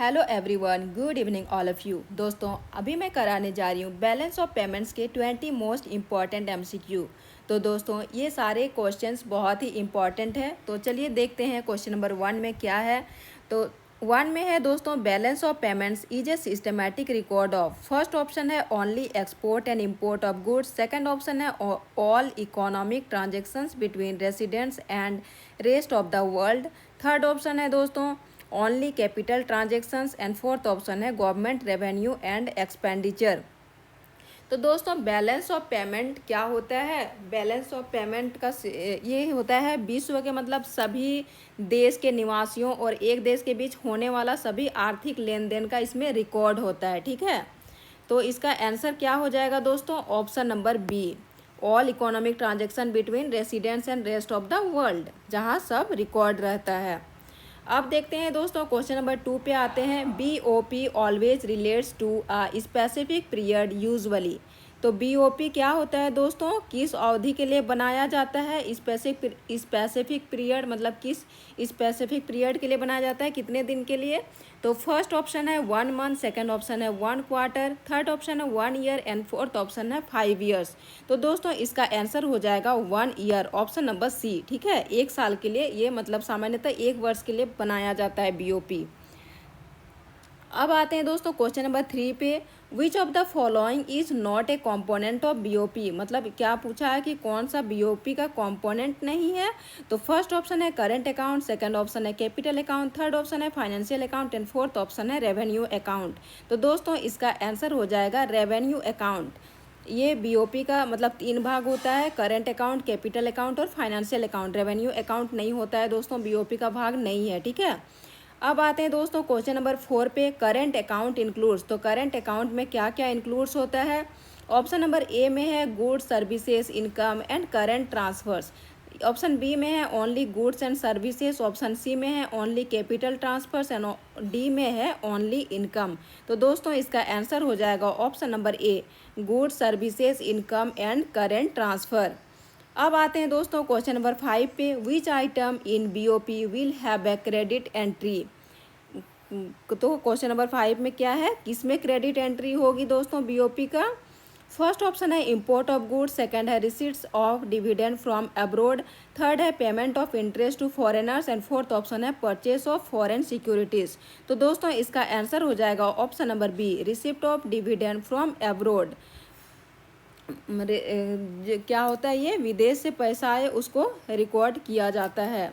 Hello everyone, good evening all of you. दोस्तों, अभी मैं कराने जा रही हूँ बैलेंस ऑफ पेमेंट्स के 20 मोस्ट इम्पॉर्टेंट एमसीक्यू। तो दोस्तों, ये सारे क्वेश्चंस बहुत ही इम्पॉर्टेंट है। तो चलिए देखते हैं क्वेश्चन नंबर 1 में क्या है। तो 1 में है दोस्तों, balance of payments is a systematic record of. First option है only export and import of goods. Second option है all economic transactions between residents and rest of the world. Third option है दोस्तों only capital transactions and fourth option है government revenue and expenditure. तो दोस्तों, balance of payment क्या होता है? Balance of payment का ये होता है विश्व के मतलब सभी देश के निवासियों और एक देश के बीच होने वाला सभी आर्थिक लेन देन का इसमें रिकॉर्ड होता है। ठीक है, तो इसका आंसर क्या हो जाएगा दोस्तों? Option number B, all economic transaction between residents and rest of the world, जहाँ सब रिकॉर्ड रहता है। अब देखते हैं दोस्तों, क्वेश्चन नंबर 2 पे आते हैं। BOP always relates to a specific period usually. तो BOP क्या होता है दोस्तों? किस अवधि के लिए बनाया जाता है? स्पेसिफिक पीरियड मतलब किस स्पेसिफिक पीरियड के लिए बनाया जाता है, कितने दिन के लिए? तो फर्स्ट ऑप्शन है 1 मंथ, सेकेंड ऑप्शन है 1 क्वार्टर, थर्ड ऑप्शन है 1 ईयर एंड फोर्थ ऑप्शन है 5 ईयर्स। तो दोस्तों, इसका आंसर हो जाएगा 1 ईयर, ऑप्शन नंबर सी। ठीक है, 1 साल के लिए ये मतलब सामान्यतः 1 वर्ष के लिए बनाया जाता है BOP। अब आते हैं दोस्तों क्वेश्चन नंबर 3 पे। Which of the following is not a component of BOP। मतलब क्या पूछा है कि कौन सा BOP का कॉम्पोनेंट नहीं है? तो फर्स्ट ऑप्शन है करेंट अकाउंट, सेकंड ऑप्शन है कैपिटल अकाउंट, थर्ड ऑप्शन है financial account and fourth option है रेवेन्यू अकाउंट। तो दोस्तों, इसका आंसर हो जाएगा रेवेन्यू अकाउंट। ये BOP का मतलब 3 भाग होता है, करेंट अकाउंट, कैपिटल अकाउंट और फाइनेंशियल अकाउंट। रेवेन्यू अकाउंट नहीं होता है दोस्तों, BOP का भाग नहीं है। ठीक है, अब आते हैं दोस्तों क्वेश्चन नंबर 4 पे। Current account includes. तो करेंट अकाउंट में क्या क्या इंक्लूड्स होता है? ऑप्शन नंबर ए में है goods, services, income and current transfers. Option B में है only goods and services. Option C में है only capital transfers and D में है ओनली इनकम। तो दोस्तों, इसका आंसर हो जाएगा option number A, goods, services, income and current transfer. अब आते हैं दोस्तों क्वेश्चन नंबर 5 पे। विच item in BOP will have a credit entry. तो क्वेश्चन नंबर 5 में क्या है, किसमें क्रेडिट एंट्री होगी दोस्तों BOP का? फर्स्ट ऑप्शन है इम्पोर्ट ऑफ गुड्स, सेकंड है receipts of dividend from abroad, third है payment of interest to foreigners and fourth option है परचेस ऑफ फॉरेन सिक्योरिटीज़। तो दोस्तों, इसका आंसर हो जाएगा option number B, receipt of dividend from abroad. क्या होता है, ये विदेश से पैसा आए उसको रिकॉर्ड किया जाता है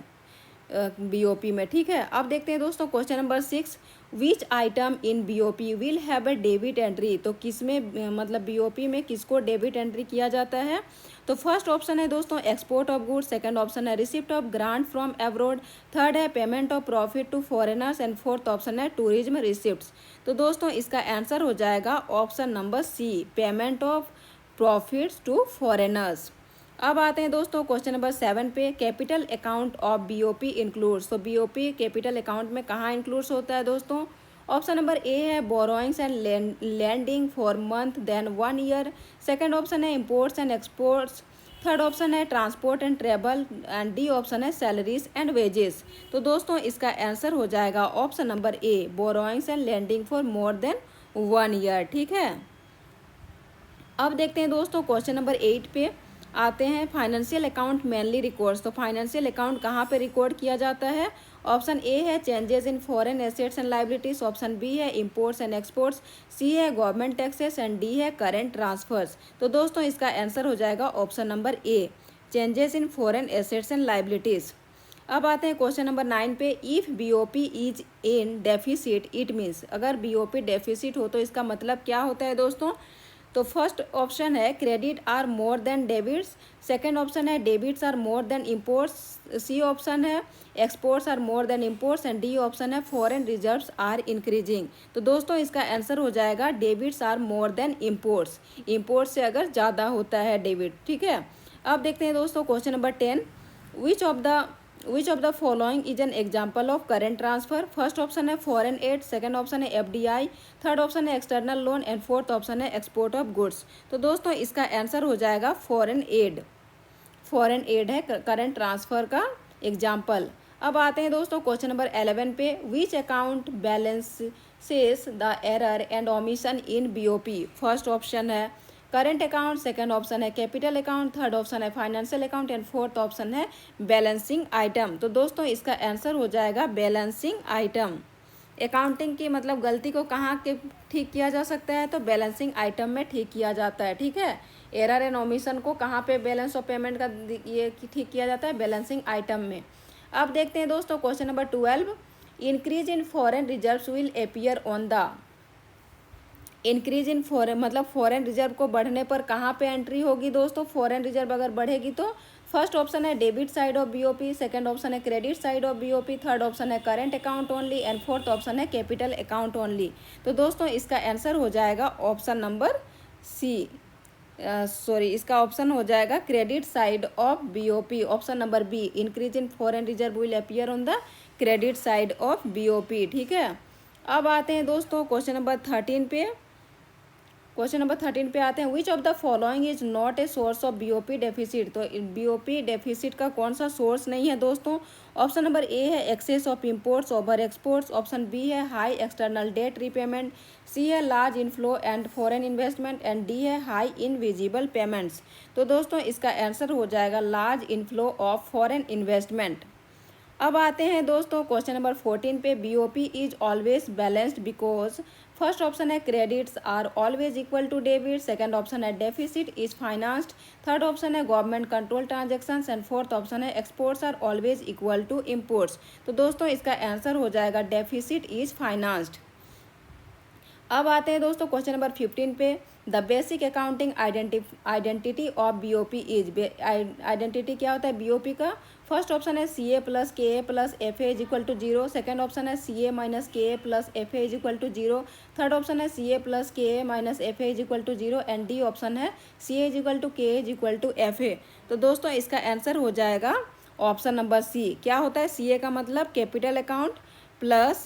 BOP में। ठीक है, अब देखते हैं दोस्तों question number 6। Which item in BOP will have a debit entry. तो किस में मतलब BOP में किसको डेबिट एंट्री किया जाता है? तो फर्स्ट ऑप्शन है दोस्तों export of goods, second option है receipt of grant from abroad, third है payment of profit to foreigners and fourth option है टूरिज्म रिसिप्ट्स। तो दोस्तों, इसका आंसर हो जाएगा option number C, payment of profits to foreigners. अब आते हैं दोस्तों क्वेश्चन नंबर 7 पे। Capital account of BOP includes. तो BOP कैपिटल अकाउंट में कहाँ इंक्लूड्स होता है दोस्तों? ऑप्शन नंबर ए है borrowings and lending for month then 1 year, second option है imports and exports, third option है transport and travel and D option है सैलरीज एंड वेजेस। तो दोस्तों, इसका आंसर हो जाएगा option number A, borrowings and lending for more than 1 year. ठीक है, अब देखते हैं दोस्तों क्वेश्चन नंबर 8 पे आते हैं। Financial account mainly records. तो फाइनेंशियल अकाउंट कहाँ पे रिकॉर्ड किया जाता है? ऑप्शन ए है changes in foreign assets and liabilities, option B है इंपोर्ट्स एंड एक्सपोर्ट्स, सी है गवर्नमेंट टैक्सेस एंड डी है करेंट ट्रांसफर्स। तो दोस्तों, इसका आंसर हो जाएगा option number A, changes in foreign assets and liabilities. अब आते हैं क्वेश्चन नंबर 9 पे। If BOP is in deficit it means. अगर BOP डेफिसिट हो तो इसका मतलब क्या होता है दोस्तों? तो फर्स्ट ऑप्शन है credit are more than debits, second option है debits are more than imports, C option है exports are more than imports and D option है फॉरेन रिजर्व्स आर इंक्रीजिंग। तो दोस्तों, इसका आंसर हो जाएगा debits are more than imports, imports से अगर ज़्यादा होता है डेबिट। ठीक है, अब देखते हैं दोस्तों question number 10। Which of the following is an example of current transfer. First option है फॉरेन एड, सेकंड ऑप्शन है FDI, थर्ड ऑप्शन है external loan and fourth option है एक्सपोर्ट ऑफ गुड्स। तो दोस्तों, इसका आंसर हो जाएगा फॉरेन एड। फॉरेन एड है करेंट ट्रांसफ़र का एग्जाम्पल। अब आते हैं दोस्तों क्वेश्चन नंबर 11 पे, which account balances the error and omission in BOP. First option है करंट अकाउंट, सेकंड ऑप्शन है कैपिटल अकाउंट, थर्ड ऑप्शन है financial account and fourth option है बैलेंसिंग आइटम। तो दोस्तों इसका आंसर हो जाएगा बैलेंसिंग आइटम। अकाउंटिंग की मतलब गलती को कहाँ के ठीक किया जा सकता है, तो बैलेंसिंग आइटम में ठीक किया जाता है। ठीक है, एरर एंड ओमिशन को कहाँ पे बैलेंस ऑफ पेमेंट का ये ठीक किया जाता है, बैलेंसिंग आइटम में। अब देखते हैं दोस्तों question number 12, increase in foreign reserves will appear on the. Increase in foreign मतलब फॉरेन रिजर्व को बढ़ने पर कहाँ पे एंट्री होगी दोस्तों। फॉरेन रिजर्व अगर बढ़ेगी तो फर्स्ट ऑप्शन है debit side of BOP, second option है credit side of BOP, third option है current account only and fourth option है कैपिटल अकाउंट ओनली। तो दोस्तों इसका आंसर हो जाएगा ऑप्शन नंबर सी, इसका ऑप्शन हो जाएगा credit side of BOP, option number B, increase in foreign reserve will appear on the credit side of BOP. ठीक है, अब आते हैं दोस्तों क्वेश्चन नंबर 13 पे। क्वेश्चन नंबर 13 पे आते हैं, which of the following is not a source of BOP deficit. तो बीओपी डेफिसिट का कौन सा सोर्स नहीं है दोस्तों। ऑप्शन नंबर ए है excess of imports over exports, option B है high external debt repayment, C है large inflow and foreign investment and D है हाई इनविजिबल पेमेंट्स। तो दोस्तों इसका आंसर हो जाएगा large inflow of foreign investment. अब आते हैं दोस्तों क्वेश्चन नंबर 14 पे, BOP is always balanced because. First option है credits are always equal to debit, second option है deficit is financed, third option है government control transactions and fourth option है exports are always equal to imports. तो दोस्तों इसका answer हो जाएगा deficit is financed. अब आते हैं दोस्तों क्वेश्चन नंबर 15 पे, the basic accounting identity of BOP is. Identity क्या होता है बीओपी का। फर्स्ट ऑप्शन है C A plus K A plus F A is equal to zero, second option है C A minus K A plus F A is equal to zero, third option है C A plus K A minus F A is equal to zero and D option है C A is equal to K is equal to F A. तो दोस्तों इसका answer हो जाएगा option number सी। क्या होता है सी ए का मतलब capital account plus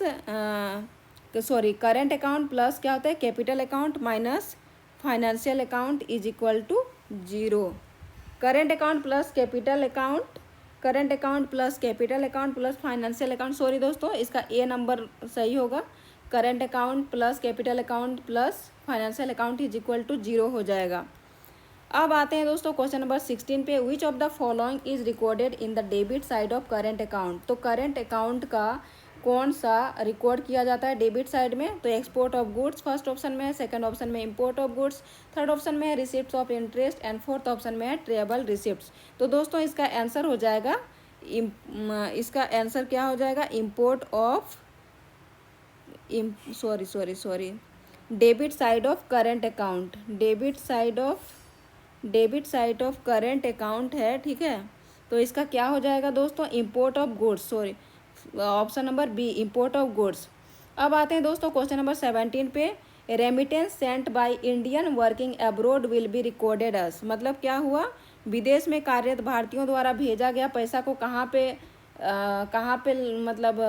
current account plus क्या होता है capital account minus financial account is equal to zero. Current account plus capital account, current account plus capital account plus financial account, दोस्तों इसका ए नंबर सही होगा। Current account plus capital account plus financial account is equal to zero हो जाएगा। अब आते हैं दोस्तों क्वेश्चन नंबर 16 पे, which of the following is recorded in the debit side of current account. तो करंट अकाउंट का कौन सा रिकॉर्ड किया जाता है डेबिट साइड में, तो export of goods first option में है, सेकंड ऑप्शन में import of goods, third option में है receipts of interest and fourth option में है ट्रेबल रिसिप्ट्स। तो दोस्तों इसका आंसर हो जाएगा इसका आंसर क्या हो जाएगा import of debit side of current account, debit side of current account है। ठीक है, तो इसका क्या हो जाएगा दोस्तों import of goods, option number B import of goods. अब आते हैं दोस्तों क्वेश्चन नंबर 17 पे, remittance sent by Indian working abroad will be recorded as. मतलब क्या हुआ, विदेश में कार्यरत भारतीयों द्वारा भेजा गया पैसा को कहाँ पे मतलब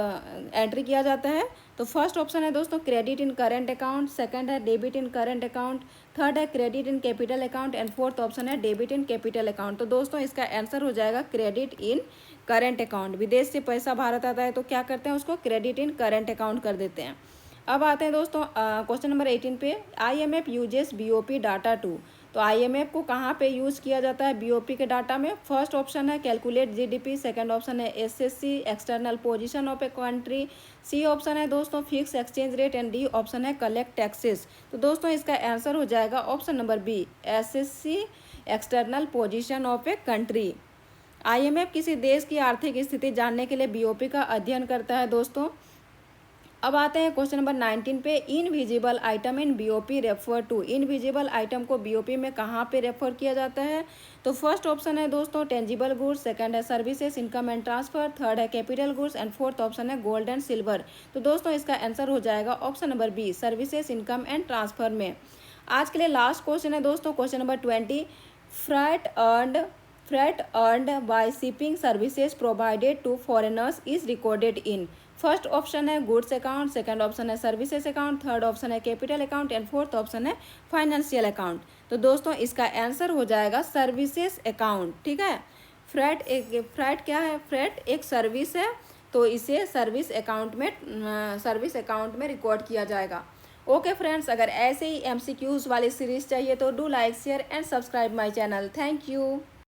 एंट्री किया जाता है। तो फर्स्ट ऑप्शन है दोस्तों credit in current account, second है debit in current account, third है credit in capital account and fourth option है डेबिट इन कैपिटल अकाउंट। तो दोस्तों इसका आंसर हो जाएगा क्रेडिट इन करंट अकाउंट। विदेश से पैसा भारत आता है तो क्या करते हैं उसको क्रेडिट इन करंट अकाउंट कर देते हैं। अब आते हैं दोस्तों क्वेश्चन नंबर 18 पे, IMF uses BOP data to. तो IMF को कहाँ पे यूज़ किया जाता है बीओपी के डाटा में। फर्स्ट ऑप्शन है कैलकुलेट जीडीपी, सेकंड ऑप्शन है SSC external position of a country, C option है दोस्तों fix exchange rate and D option है कलेक्ट टैक्सेस। तो दोस्तों इसका आंसर हो जाएगा option number B SSC external position of a country. IMF किसी देश की आर्थिक स्थिति जानने के लिए बीओपी का अध्ययन करता है दोस्तों। अब आते हैं क्वेश्चन नंबर 19 पे, invisible item in BOP refer to. Invisible item को बीओपी में कहाँ पे रेफर किया जाता है। तो फर्स्ट ऑप्शन है दोस्तों टेंजिबल गुड्स, सेकंड है services income and transfer, third है capital goods and fourth option है गोल्ड एंड सिल्वर। तो दोस्तों इसका आंसर हो जाएगा option number B services income and transfer में। आज के लिए लास्ट क्वेश्चन है दोस्तों question number 20, freight earned by shipping services provided to foreigners is recorded in. First option है गुड्स अकाउंट, सेकंड ऑप्शन है सर्विसेज अकाउंट, थर्ड ऑप्शन है capital account and fourth option है फाइनेंशियल अकाउंट। तो दोस्तों इसका answer हो जाएगा services account. ठीक है, फ्रेट क्या है, फ्रेट एक सर्विस है तो इसे सर्विस अकाउंट में रिकॉर्ड किया जाएगा। ओके फ्रेंड्स, अगर ऐसे ही MCQs वाली सीरीज चाहिए तो do like share and subscribe my channel. Thank you.